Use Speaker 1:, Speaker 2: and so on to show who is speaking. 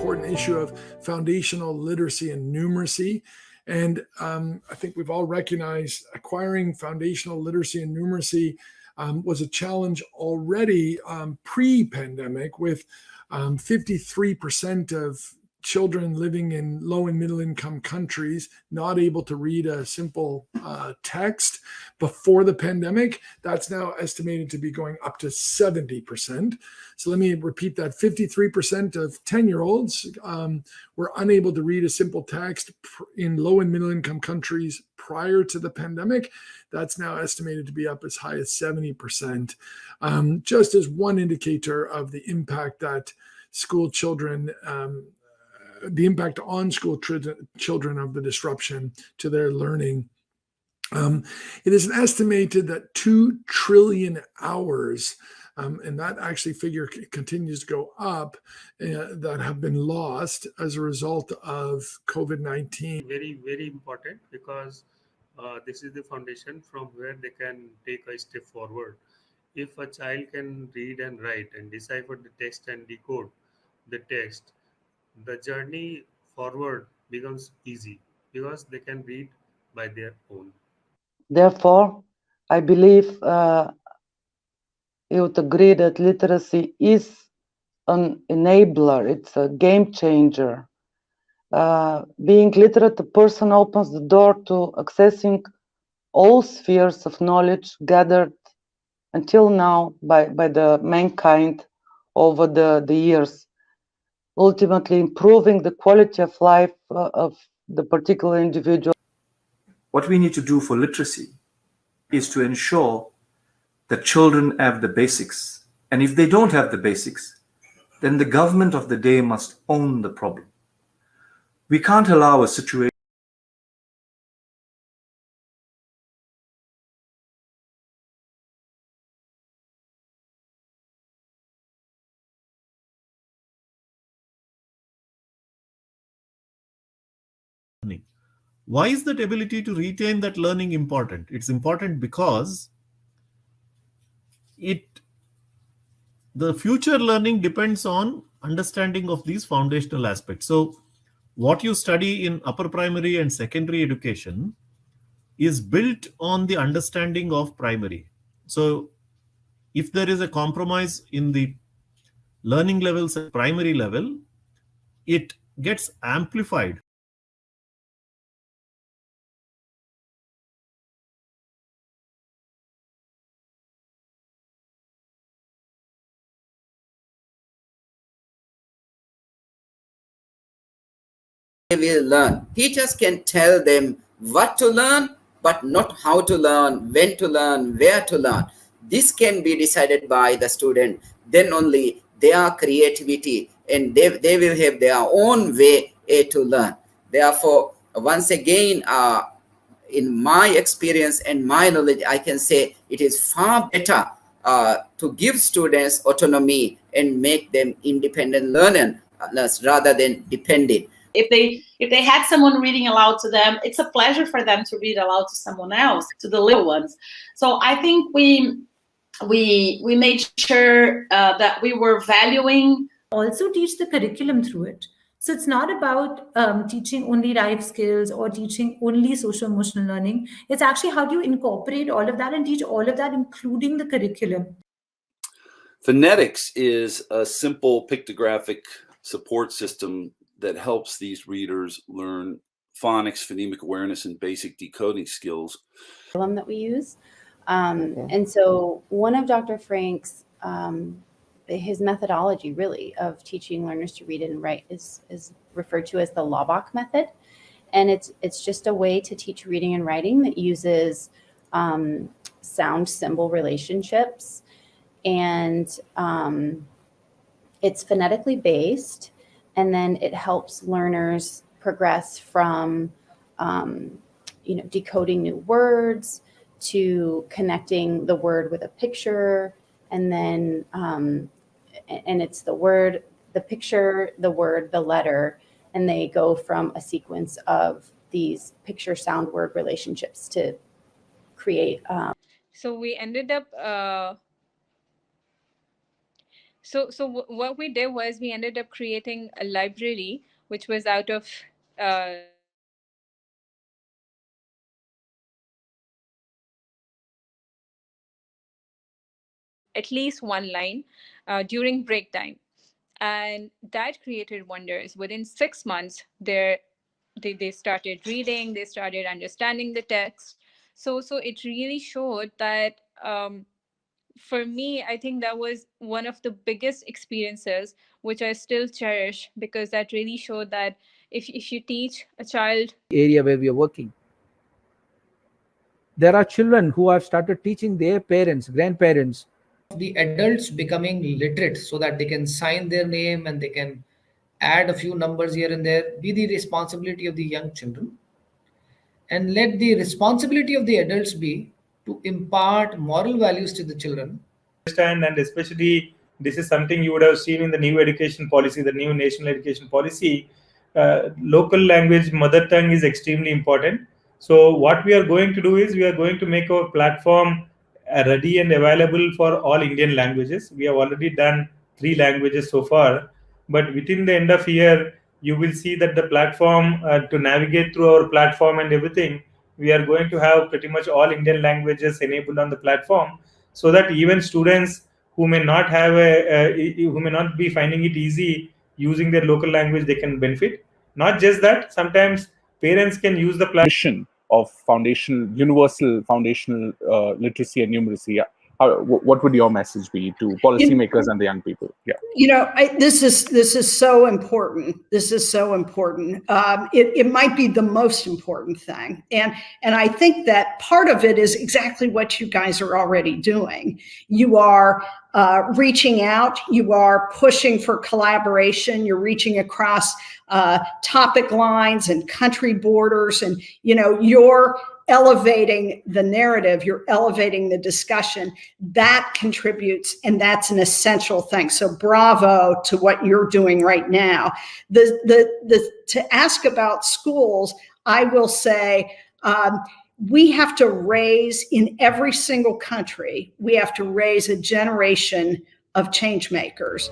Speaker 1: important issue of foundational literacy and numeracy. And I think we've all recognized acquiring foundational literacy and numeracy was a challenge already pre-pandemic, with 53% of children living in low and middle income countries not able to read a simple text before the pandemic. That's now estimated to be going up to 70%. So let me repeat that. 53% of 10-year-olds were unable to read a simple text in low and middle income countries prior to the pandemic. That's now estimated to be up as high as 70%, just as one indicator of the impact that school children the impact on school children of the disruption to their learning. It is estimated that 2 trillion hours, and that actually figure continues to go up, that have been lost as a result of COVID-19.
Speaker 2: Very, very important, because this is the foundation from where they can take a step forward. If a child can read and write and decipher the text and decode the text, the journey forward becomes easy, because they can read by their own.
Speaker 3: Therefore, I believe you would agree that literacy is an enabler. It's a game changer. Being literate, a person opens the door to accessing all spheres of knowledge gathered until now by the mankind over the years, ultimately improving the quality of life of the particular individual.
Speaker 4: What we need to do for literacy is to ensure that children have the basics. And if they don't have the basics, then the government of the day must own the problem. We can't allow a situation
Speaker 5: Why is that ability to retain that learning important? It's important because the future learning depends on understanding of these foundational aspects. So what you study in upper primary and secondary education is built on the understanding of primary. So if there is a compromise in the learning levels at primary level, it gets amplified.
Speaker 6: They will learn. Teachers can tell them what to learn, but not how to learn, when to learn, where to learn. This can be decided by the student. Then only their creativity, and they will have their own way to learn. Therefore, once again, in my experience and my knowledge, I can say it is far better to give students autonomy and make them independent learners rather than dependent.
Speaker 7: If they had someone reading aloud to them, it's a pleasure for them to read aloud to someone else, to the little ones. So I think we made sure that we were valuing.
Speaker 8: Also teach the curriculum through it. So it's not about teaching only life skills or teaching only social emotional learning. It's actually how do you incorporate all of that and teach all of that, including the curriculum.
Speaker 9: Phonetics is a simple pictographic support system that helps these readers learn phonics, phonemic awareness, and basic decoding skills.
Speaker 10: That we use. And so one of Dr. Frank's, his methodology really of teaching learners to read and write is referred to as the Laubach method. And it's just a way to teach reading and writing that uses sound symbol relationships. And it's phonetically based. And then it helps learners progress from, decoding new words to connecting the word with a picture. And then, and it's the word, the picture, the word, the letter, and they go from a sequence of these picture, sound, word relationships to create.
Speaker 11: So we ended up So what we did was we ended up creating a library which was out of at least one line during break time, and that created wonders. Within 6 months, they started reading, they started understanding the text. So it really showed that for me, I think that was one of the biggest experiences which I still cherish, because that really showed that if you teach a child
Speaker 12: area where we are working, there are children who have started teaching their parents, grandparents.
Speaker 13: The adults becoming literate so that they can sign their name and they can add a few numbers here and there, be the responsibility of the young children, and let the responsibility of the adults be to impart moral values to the children.
Speaker 14: And especially this is something you would have seen in the new education policy, the new national education policy. Local language, mother tongue is extremely important. So what we are going to do is we are going to make our platform ready and available for all Indian languages. We have already done 3 languages so far, but within the end of year, you will see that the platform to navigate through our platform and everything, we are going to have pretty much all Indian languages enabled on the platform, so that even students who may not have who may not be finding it easy using their local language, they can benefit. Not just that, sometimes parents can use the
Speaker 15: mission of foundational, universal foundational literacy and numeracy. What would your message be to policymakers and the young people? Yeah.
Speaker 16: This is so important. This is so important. It might be the most important thing, and I think that part of it is exactly what you guys are already doing. You are reaching out. You are pushing for collaboration. You're reaching across topic lines and country borders, and you're elevating the narrative, you're elevating the discussion. That contributes, and that's an essential thing. So bravo to what you're doing right now. To ask about schools, I will say we have to raise, in every single country, we have to raise a generation of change makers.